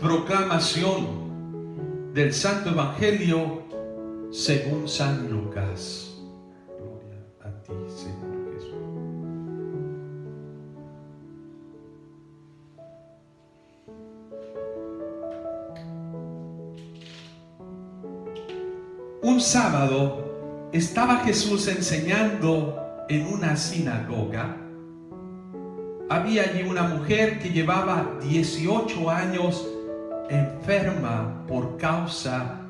Proclamación del Santo Evangelio según San Lucas. Gloria a ti, Señor Jesús. Un sábado estaba Jesús enseñando en una sinagoga. Había allí una mujer que llevaba 18 años enferma por causa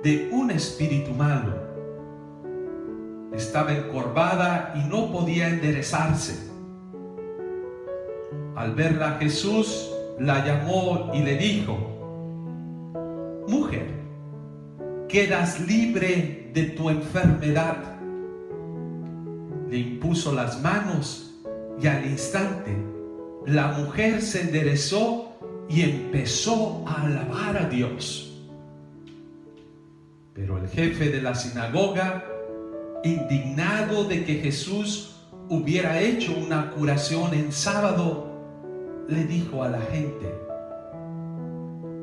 de un espíritu malo. Estaba encorvada y no podía enderezarse. Al verla, Jesús la llamó y le dijo: mujer, quedas libre de tu enfermedad. Le impuso las manos y al instante la mujer se enderezó y empezó a alabar a Dios. Pero el jefe de la sinagoga, indignado de que Jesús hubiera hecho una curación en sábado, le dijo a la gente: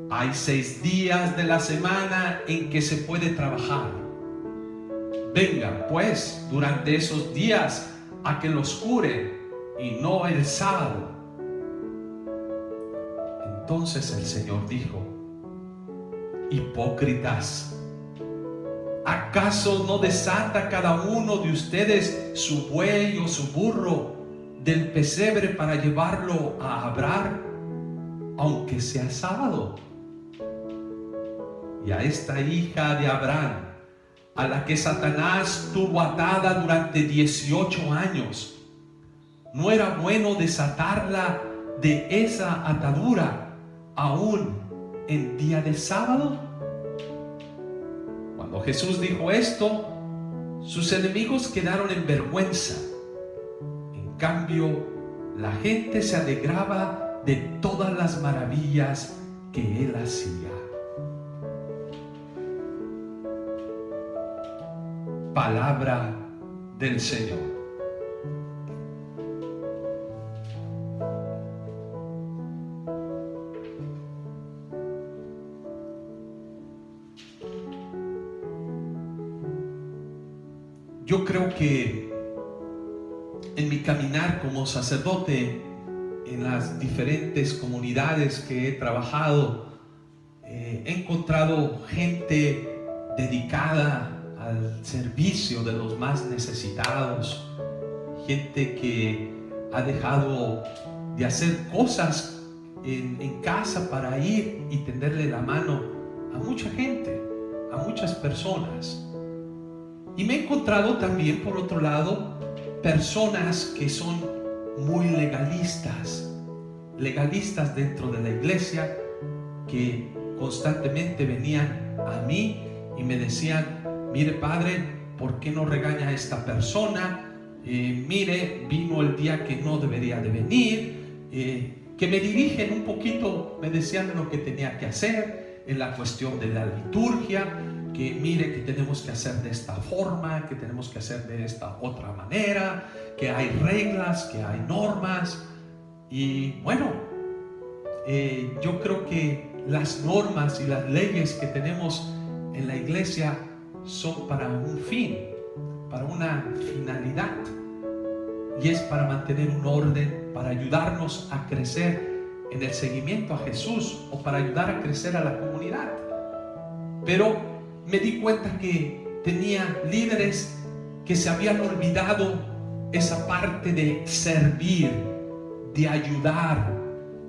hay 6 días de la semana en que se puede trabajar. Vengan pues durante esos días a que los cure y no el sábado. Entonces el Señor dijo: hipócritas, ¿acaso no desata cada uno de ustedes su buey o su burro del pesebre para llevarlo a abrar, aunque sea sábado? Y a esta hija de Abraham, a la que Satanás tuvo atada durante 18 años, ¿no era bueno desatarla de esa atadura aún en día de sábado? Cuando Jesús dijo esto, sus enemigos quedaron en vergüenza. En cambio, la gente se alegraba de todas las maravillas que él hacía. Palabra del Señor. Yo creo que en mi caminar como sacerdote, en las diferentes comunidades que he trabajado, he encontrado gente dedicada al servicio de los más necesitados, gente que ha dejado de hacer cosas en casa para ir y tenderle la mano a mucha gente, a muchas personas. Y me he encontrado también, por otro lado, personas que son muy legalistas dentro de la iglesia, que constantemente venían a mí y me decían: mire, padre, ¿por qué no regaña a esta persona? Mire, vino el día que no debería de venir. Que me dirigen un poquito, me decían lo que tenía que hacer en la cuestión de la liturgia, que mire que tenemos que hacer de esta forma, que tenemos que hacer de esta otra manera, que hay reglas, que hay normas. Y bueno, yo creo que las normas y las leyes que tenemos en la iglesia son para un fin, para una finalidad, y es para mantener un orden, para ayudarnos a crecer en el seguimiento a Jesús o para ayudar a crecer a la comunidad. Pero me di cuenta que tenía líderes que se habían olvidado esa parte de servir, de ayudar,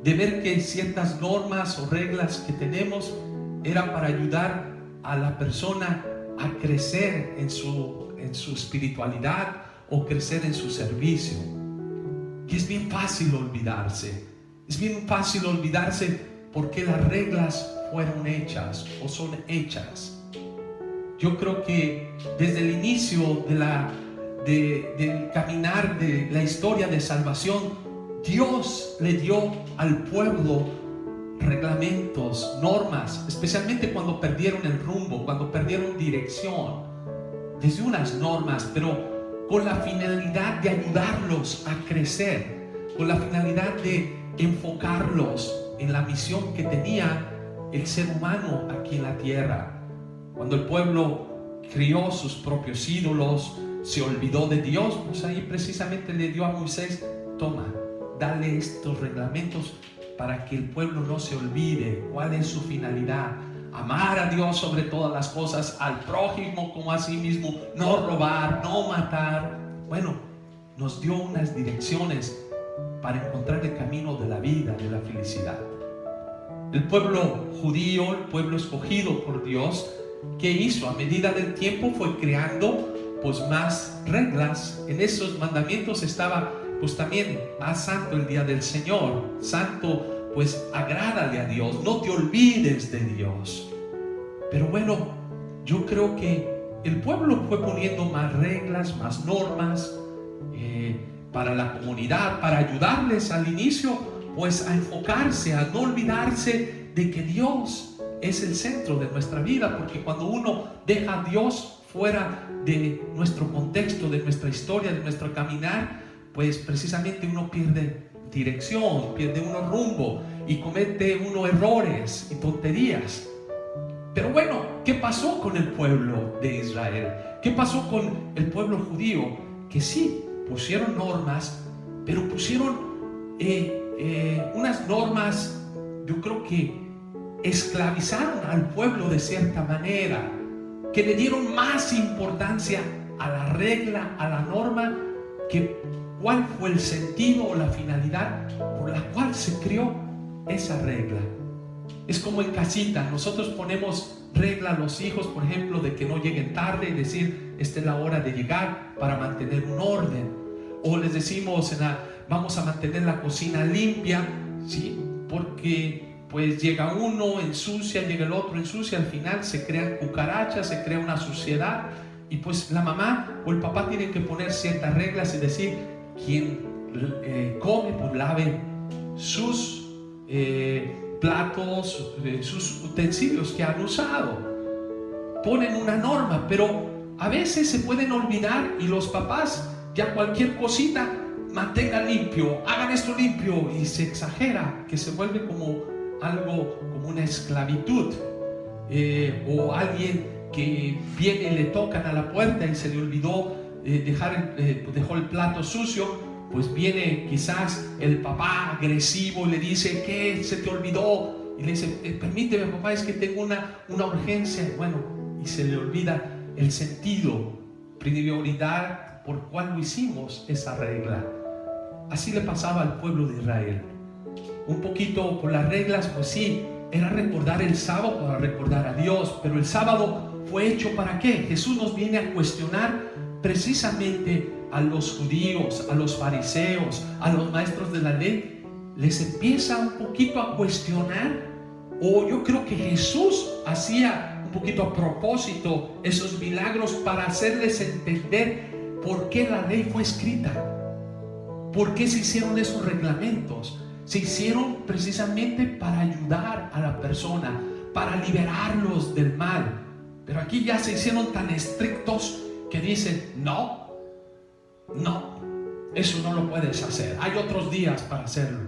de ver que ciertas normas o reglas que tenemos eran para ayudar a la persona a crecer en su espiritualidad o crecer en su servicio. Y es bien fácil olvidarse. Es bien fácil olvidarse porque las reglas fueron hechas o son hechas. Yo creo que desde el inicio del caminar de la historia de salvación, Dios le dio al pueblo reglamentos, normas, especialmente cuando perdieron el rumbo, cuando perdieron dirección. Desde unas normas, pero con la finalidad de ayudarlos a crecer, con la finalidad de enfocarlos en la misión que tenía el ser humano aquí en la tierra. Cuando el pueblo crió sus propios ídolos, se olvidó de Dios, pues ahí precisamente le dio a Moisés: toma, dale estos reglamentos para que el pueblo no se olvide cuál es su finalidad. Amar a Dios sobre todas las cosas, al prójimo como a sí mismo, no robar, no matar. Bueno, nos dio unas direcciones para encontrar el camino de la vida, de la felicidad. El pueblo judío, el pueblo escogido por Dios, ¿qué hizo? A medida del tiempo fue creando pues más reglas. En esos mandamientos estaba pues también: haz santo el día del Señor. Santo, pues agrádale a Dios, no te olvides de Dios. Pero bueno, yo creo que el pueblo fue poniendo más reglas, más normas para la comunidad, para ayudarles al inicio pues a enfocarse, a no olvidarse de que Dios es el centro de nuestra vida, porque cuando uno deja a Dios fuera de nuestro contexto, de nuestra historia, de nuestro caminar, pues precisamente uno pierde dirección, pierde uno rumbo y comete uno errores y tonterías. Pero bueno, ¿qué pasó con el pueblo de Israel? ¿Qué pasó con el pueblo judío? Que sí, pusieron normas, pero pusieron unas normas, yo creo que esclavizaron al pueblo de cierta manera, que le dieron más importancia a la regla, a la norma, que cuál fue el sentido o la finalidad por la cual se creó esa regla. Es como en casita, nosotros ponemos regla a los hijos, por ejemplo, de que no lleguen tarde y decir: esta es la hora de llegar, para mantener un orden. O les decimos: vamos a mantener la cocina limpia, ¿sí? Porque pues llega uno, ensucia, llega el otro, ensucia, al final se crean cucarachas, se crea una suciedad, y pues la mamá o el papá tienen que poner ciertas reglas y decir: quien come, pues lave sus platos, sus utensilios que han usado. Ponen una norma, pero a veces se pueden olvidar y los papás ya cualquier cosita: mantengan limpio, hagan esto limpio, y se exagera, que se vuelve como algo, como una esclavitud. O alguien que viene y le tocan a la puerta y se le olvidó dejó el plato sucio, pues viene quizás el papá agresivo y le dice: ¿qué se te olvidó? Y le dice: permíteme, papá, es que tengo una urgencia. Bueno, y se le olvida el sentido, prioridad por cuál lo hicimos esa regla. Así le pasaba al pueblo de Israel. Un poquito por las reglas, pues sí, era recordar el sábado para recordar a Dios, pero el sábado fue hecho ¿para qué? Jesús nos viene a cuestionar precisamente a los judíos, a los fariseos, a los maestros de la ley. Les empieza un poquito a cuestionar, o yo creo que Jesús hacía un poquito a propósito esos milagros para hacerles entender por qué la ley fue escrita, por qué se hicieron esos reglamentos. Se hicieron precisamente para ayudar a la persona, para liberarlos del mal. Pero aquí ya se hicieron tan estrictos que dicen: no, eso no lo puedes hacer, hay otros días para hacerlo.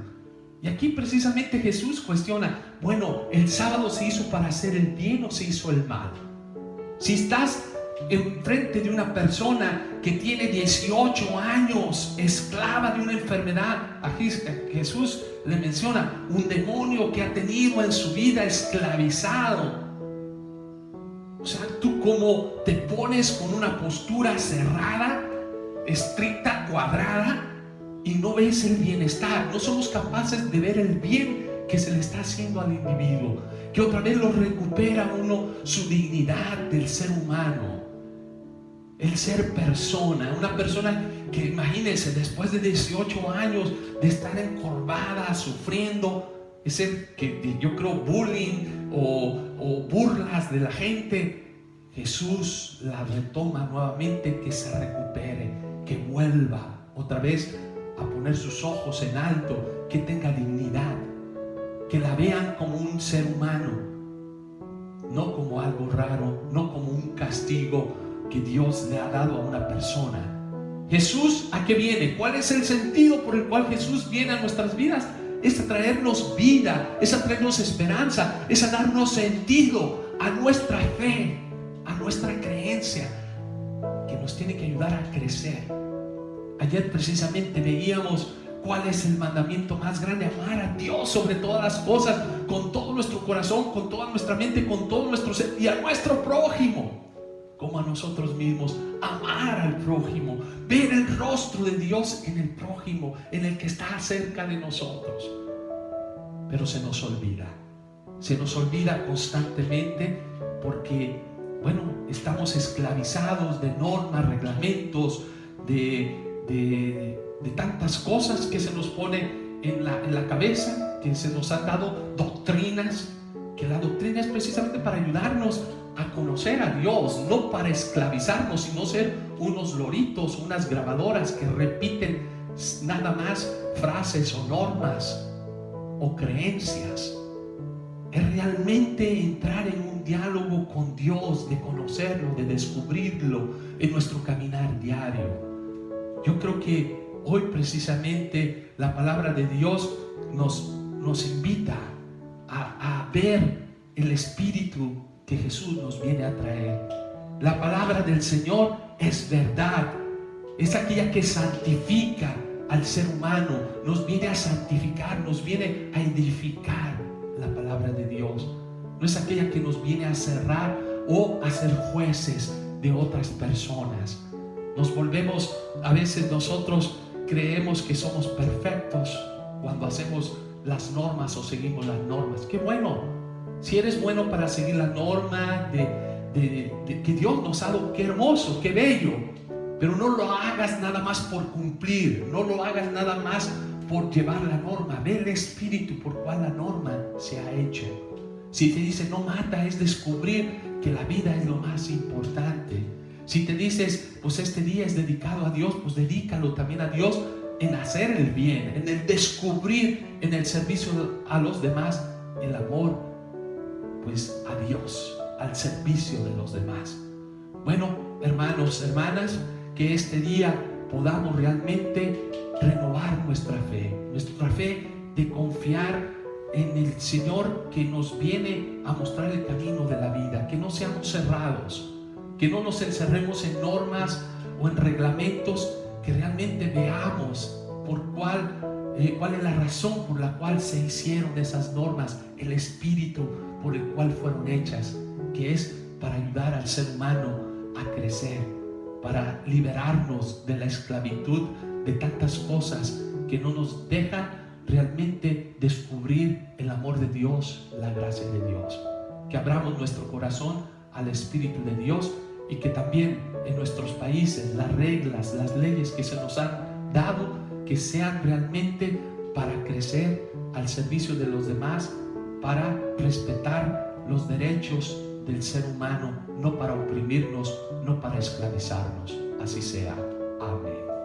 Y aquí precisamente Jesús cuestiona: bueno, el sábado se hizo para hacer el bien o se hizo el mal. Si estás enfrente de una persona que tiene 18 años, esclava de una enfermedad, aquí Jesús le menciona un demonio que ha tenido en su vida esclavizado. O sea, tú como te pones con una postura cerrada, estricta, cuadrada, y no ves el bienestar. No somos capaces de ver el bien que se le está haciendo al individuo, que otra vez lo recupera uno su dignidad del ser humano, el ser persona. Una persona que, imagínense, después de 18 años de estar encorvada, sufriendo, ese que yo creo bullying o burlas de la gente, Jesús la retoma nuevamente, que se recupere, que vuelva otra vez a poner sus ojos en alto, que tenga dignidad, que la vean como un ser humano, no como algo raro, no como un castigo que Dios le ha dado a una persona. Jesús, ¿a qué viene? ¿Cuál es el sentido por el cual Jesús viene a nuestras vidas? es a traernos vida, es a traernos esperanza, es a darnos sentido a nuestra fe, a nuestra creencia, que nos tiene que ayudar a crecer. Ayer precisamente veíamos cuál es el mandamiento más grande: amar a Dios sobre todas las cosas, con todo nuestro corazón, con toda nuestra mente, con todo nuestro ser, y a nuestro prójimo como a nosotros mismos. Amar al prójimo, ver el rostro de Dios en el prójimo, en el que está cerca de nosotros. Pero se nos olvida constantemente, porque estamos esclavizados de normas, reglamentos, de tantas cosas que se nos pone en la cabeza, que se nos han dado doctrinas, que la doctrina es precisamente para ayudarnos a conocer a Dios, no para esclavizarnos, sino ser unos loritos, unas grabadoras que repiten nada más frases o normas o creencias. Es realmente entrar en un diálogo con Dios, de conocerlo, de descubrirlo en nuestro caminar diario. Yo creo que hoy precisamente la palabra de Dios nos invita a ver el espíritu que Jesús nos viene a traer. La palabra del Señor es verdad, es aquella que santifica al ser humano, nos viene a santificar, nos viene a edificar. La palabra de Dios no es aquella que nos viene a cerrar o a ser jueces de otras personas. Nos volvemos, a veces nosotros creemos que somos perfectos cuando hacemos las normas o seguimos las normas. ¡Qué bueno! Si eres bueno para seguir la norma de que Dios nos ha dado, qué hermoso, qué bello. Pero no lo hagas nada más por cumplir, no lo hagas nada más por llevar la norma. Ve el espíritu por cual la norma se ha hecho. Si te dice no mata, es descubrir que la vida es lo más importante. Si te dices, pues este día es dedicado a Dios, pues dedícalo también a Dios en hacer el bien, en el descubrir, en el servicio a los demás, el amor, pues a Dios, al servicio de los demás. Bueno, hermanos, hermanas, que este día podamos realmente renovar nuestra fe de confiar en el Señor, que nos viene a mostrar el camino de la vida, que no seamos cerrados, que no nos encerremos en normas o en reglamentos, que realmente veamos cuál es la razón por la cual se hicieron esas normas, el espíritu por el cual fueron hechas, que es para ayudar al ser humano a crecer, para liberarnos de la esclavitud de tantas cosas que no nos dejan realmente descubrir el amor de Dios, la gracia de Dios. Que abramos nuestro corazón al Espíritu de Dios, y que también en nuestros países las reglas, las leyes que se nos han dado, que sean realmente para crecer al servicio de los demás, para respetar los derechos del ser humano, no para oprimirnos, no para esclavizarnos. Así sea. Amén.